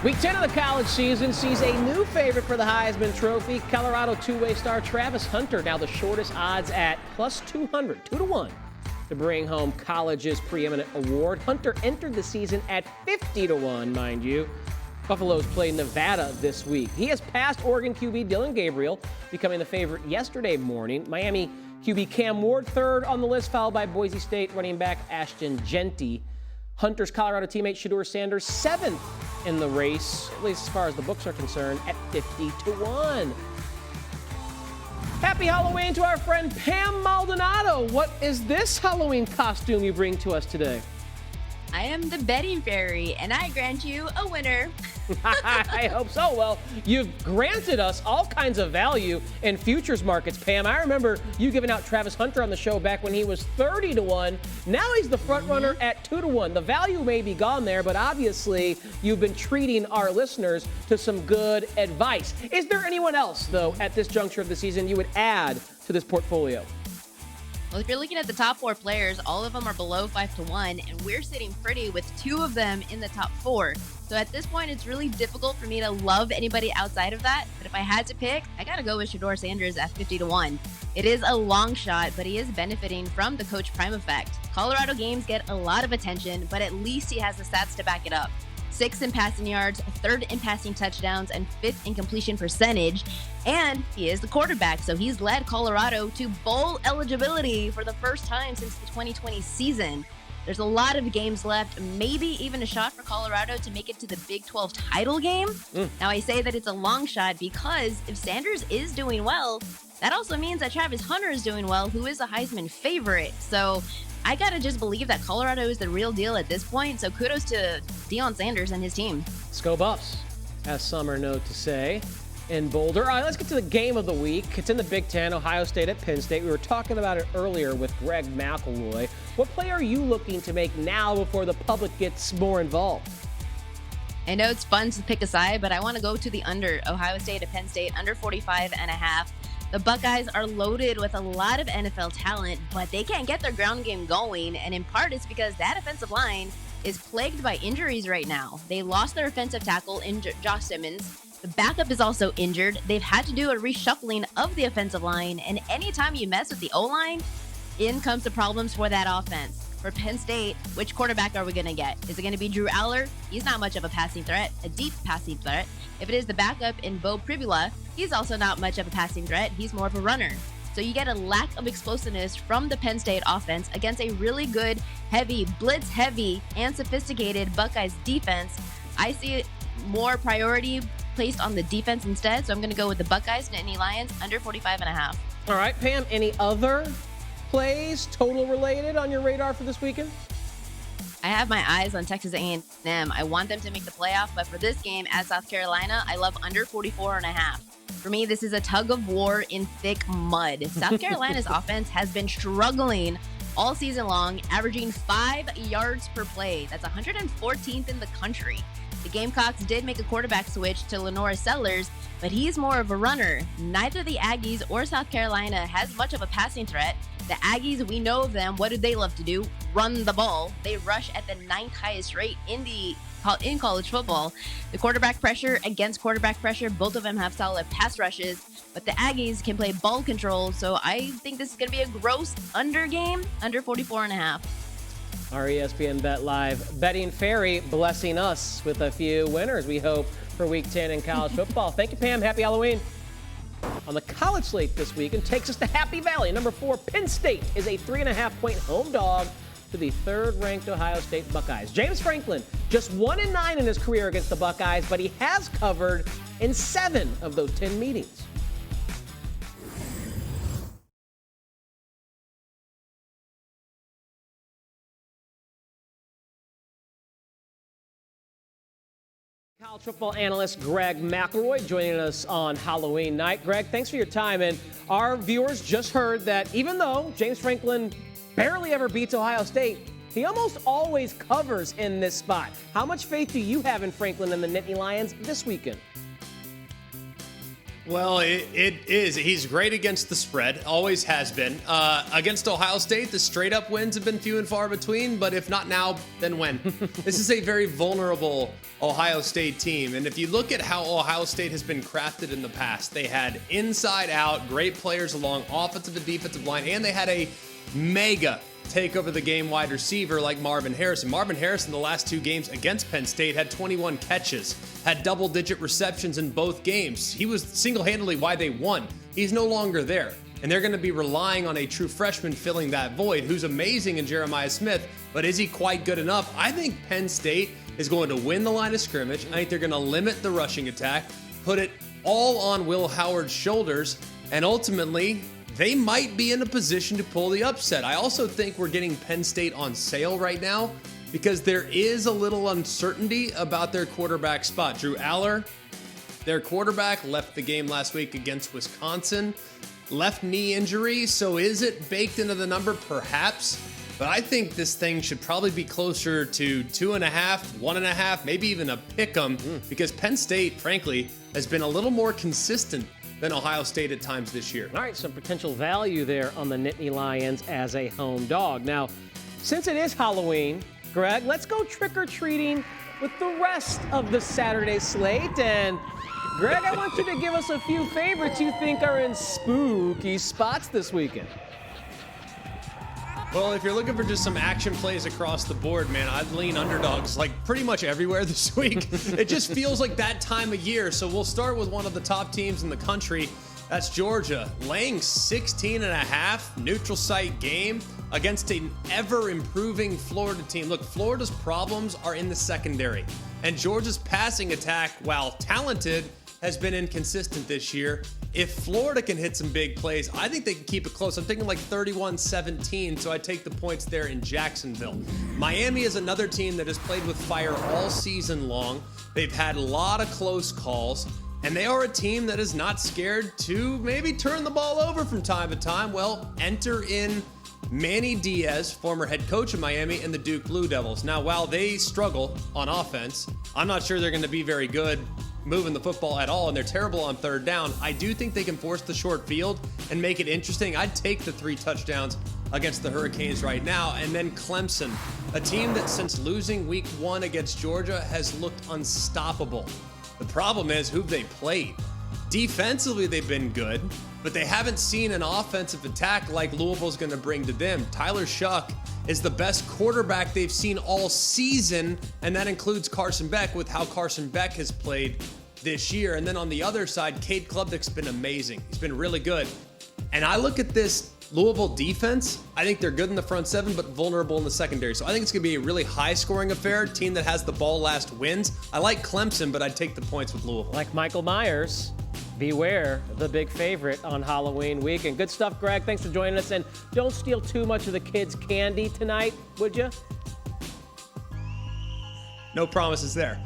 Week 10 of the college season sees a new favorite for the Heisman Trophy. Colorado two-way star Travis Hunter, now the shortest odds at plus 200, 2-1, to bring home college's preeminent award. Hunter entered the season at 50-1, mind you. Buffaloes play Nevada this week. He has passed Oregon QB Dillon Gabriel, becoming the favorite yesterday morning. Miami QB Cam Ward third on the list, followed by Boise State running back Ashton Jeanty. Hunter's Colorado teammate Shedeur Sanders seventh in the race, at least as far as the books are concerned, at 50-1. Happy Halloween to our friend Pam Maldonado. What is this Halloween costume you bring to us today? I am the betting fairy, and I grant you a winner. I hope so. Well, you've granted us all kinds of value in futures markets, Pam. I remember you giving out Travis Hunter on the show back when he was 30-1. Now he's the front runner at 2-1. The value may be gone there, but obviously you've been treating our listeners to some good advice. Is there anyone else, though, at this juncture of the season you would add to this portfolio? Well, if you're looking at the top four players, all of them are below 5-1, and we're sitting pretty with two of them in the top four. So at this point, it's really difficult for me to love anybody outside of that. But if I had to pick, I got to go with Shedeur Sanders at 50-1. It is a long shot, but he is benefiting from the Coach Prime effect. Colorado games get a lot of attention, but at least he has the stats to back it up. 6th in passing yards, 3rd in passing touchdowns, and 5th in completion percentage. And he is the quarterback, so he's led Colorado to bowl eligibility for the first time since the 2020 season. There's a lot of games left, maybe even a shot for Colorado to make it to the Big 12 title game. Now, I say that it's a long shot because if Sanders is doing well, that also means that Travis Hunter is doing well, who is a Heisman favorite. So I got to just believe that Colorado is the real deal at this point. So kudos to Deion Sanders and his team. Let's go Buffs, as some are known to say in Boulder. All right, let's get to the game of the week. It's in the Big Ten, Ohio State at Penn State. We were talking about it earlier with Greg McElroy. What play are you looking to make now before the public gets more involved? I know it's fun to pick a side, but I want to go to the under. Ohio State at Penn State, under 45.5. The Buckeyes are loaded with a lot of NFL talent, but they can't get their ground game going, and in part it's because that offensive line is plagued by injuries right now. They lost their offensive tackle in Josh Simmons. The backup is also injured. They've had to do a reshuffling of the offensive line, and anytime you mess with the O-line, in comes the problems for that offense. For Penn State, which quarterback are we going to get? Is it going to be Drew Aller? He's not much of a passing threat, a deep passing threat. If it is the backup in Bo Pribula, he's also not much of a passing threat. He's more of a runner. So you get a lack of explosiveness from the Penn State offense against a really good, heavy, blitz-heavy, and sophisticated Buckeyes defense. I see more priority placed on the defense instead, so I'm going to go with the Buckeyes, Nittany Lions, under 45.5. All right, Pam, any other plays, total related, on your radar for this weekend? I have my eyes on Texas A&M. I want them to make the playoff, but for this game at South Carolina, I love under 44.5. For me, this is a tug of war in thick mud. South Carolina's offense has been struggling all season long, averaging 5 yards per play. That's 114th in the country. The Gamecocks did make a quarterback switch to Lenora Sellers, but he's more of a runner. Neither the Aggies or South Carolina has much of a passing threat. The Aggies, we know of them. What do they love to do? Run the ball. They rush at the 9th highest rate in college football. The quarterback pressure against quarterback pressure, both of them have solid pass rushes, but the Aggies can play ball control, so I think this is going to be a gross under game, under 44.5. Our ESPN Bet Live betting fairy blessing us with a few winners, we hope, for Week 10 in college football. Thank you, Pam. Happy Halloween. On the college slate this week, and takes us to Happy Valley. Number 4, Penn State is a 3.5-point home dog to the 3rd-ranked Ohio State Buckeyes. James Franklin, just 1-9 in his career against the Buckeyes, but he has covered in 7 of those 10 meetings. College football analyst Greg McElroy joining us on Halloween night. Greg, thanks for your time. And our viewers just heard that even though James Franklin barely ever beats Ohio State, he almost always covers in this spot. How much faith do you have in Franklin and the Nittany Lions this weekend? Well, it is. He's great against the spread, always has been. Against Ohio State, the straight-up wins have been few and far between, but if not now, then when? This is a very vulnerable Ohio State team, and if you look at how Ohio State has been crafted in the past, they had inside-out, great players along offensive and defensive line, and they had a mega take over the game wide receiver like Marvin Harrison. Marvin Harrison, the last 2 games against Penn State, had 21 catches, had double-digit receptions in both games. He was single-handedly why they won. He's no longer there, and they're going to be relying on a true freshman filling that void, who's amazing in Jeremiah Smith, but is he quite good enough? I think Penn State is going to win the line of scrimmage. I think they're going to limit the rushing attack, put it all on Will Howard's shoulders, and ultimately, they might be in a position to pull the upset. I also think we're getting Penn State on sale right now because there is a little uncertainty about their quarterback spot. Drew Aller, their quarterback, left the game last week against Wisconsin. Left knee injury, so is it baked into the number? Perhaps. But I think this thing should probably be closer to 2.5, 1.5, maybe even a pick 'em because Penn State, frankly, has been a little more consistent than Ohio State at times this year. All right, some potential value there on the Nittany Lions as a home dog. Now, since it is Halloween, Greg, let's go trick-or-treating with the rest of the Saturday slate. And Greg, I want you to give us a few favorites you think are in spooky spots this weekend. Well, if you're looking for just some action plays across the board, man, I'd lean underdogs like pretty much everywhere this week. It just feels like that time of year. So we'll start with one of the top teams in the country. That's Georgia, laying 16.5, neutral site game against an ever-improving Florida team. Look, Florida's problems are in the secondary, and Georgia's passing attack, while talented, has been inconsistent this year. If Florida can hit some big plays, I think they can keep it close. I'm thinking like 31-17, so I take the points there in Jacksonville. Miami is another team that has played with fire all season long. They've had a lot of close calls, and they are a team that is not scared to maybe turn the ball over from time to time. Well, enter in Manny Diaz, former head coach of Miami, and the Duke Blue Devils. Now, while they struggle on offense, I'm not sure they're going to be very good moving the football at all, and they're terrible on third down. I do think they can force the short field and make it interesting. I'd take the 3 touchdowns against the Hurricanes right now. And then Clemson, a team that since losing week 1 against Georgia has looked unstoppable. The problem is who they played. Defensively, they've been good, but they haven't seen an offensive attack like Louisville's going to bring to them. Tyler Shuck is the best quarterback they've seen all season, and that includes Carson Beck with how Carson Beck has played this year. And then on the other side, Cade Klubnik's been amazing. He's been really good. And I look at this Louisville defense. I think they're good in the front 7, but vulnerable in the secondary. So I think it's going to be a really high-scoring affair. Team that has the ball last wins. I like Clemson, but I'd take the points with Louisville. Like Michael Myers, beware the big favorite on Halloween weekend. Good stuff, Greg. Thanks for joining us. And don't steal too much of the kids' candy tonight, would you? No promises there.